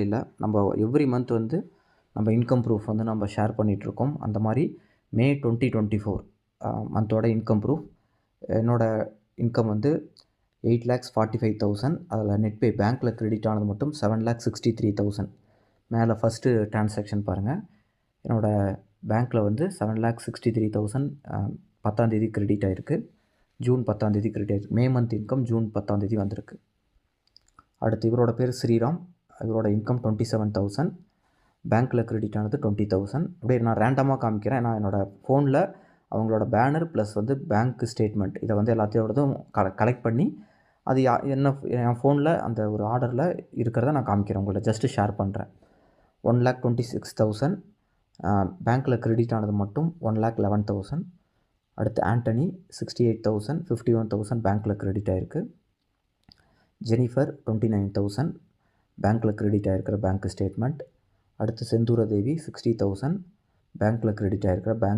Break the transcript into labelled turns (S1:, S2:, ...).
S1: இல்ல. நம்ம every month வந்து நம்ம இன்கம் ப்ரூஃப் வந்து நம்ம ஷேர் பண்ணிகிட்ருக்கோம். அந்த மாதிரி மே 2024 மந்தோட இன்கம் ப்ரூஃப் என்னோட இன்கம் வந்து 8,45,000. அதில் நெட் பே பேங்க்கில் கிரெடிட் ஆனது மட்டும் 7,63,000. மேலே ஃபஸ்ட்டு ட்ரான்சாக்ஷன் பாருங்கள். என்னோடய பேங்க்கில் வந்து 7,63,000 10ஆந்தேதி கிரெடிட் ஆகிருக்கு. ஜூன் 10ஆந்தேதி கிரெடிட் ஆகிருக்கு. மே மந்த் இன்கம் ஜூன் 10ஆந்தேதி வந்திருக்கு. அடுத்து இவரோட பேர் ஸ்ரீராம். இவரோட இன்கம் 27,000. பேங்க்கில் கிரெடிட் ஆனது 20,000. அப்படியே நான் ரேண்டமாக காமிக்கிறேன். ஏன்னா என்னோடய ஃபோனில் அவங்களோட பேனர் ப்ளஸ் வந்து பேங்க் ஸ்டேட்மெண்ட் இதை வந்து எல்லாத்தையோடதும் கலெக்ட் பண்ணி அது என் ஃபோனில் அந்த ஒரு ஆர்டரில் இருக்கிறத நான் காமிக்கிறேன். உங்கள்கிட்ட ஜஸ்ட்டு ஷேர் பண்ணுறேன். 1,26,000. பேங்க்கில் கிரெடிட் ஆனது மட்டும் 1,11,000. அடுத்து ஆண்டனி 68,000. 51,000 பேங்க்கில் கிரெடிட் ஆகிருக்கு. ஜெனிஃபர் 29,000 பேங்க்கில் கிரெடிட் ஆகிருக்கிற பேங்க் ஸ்டேட்மெண்ட். அடுத்து செந்தூர தேவி 60,000 பேங்க்கில் கிரெடிட் ஆகிருக்கிற பேங்க்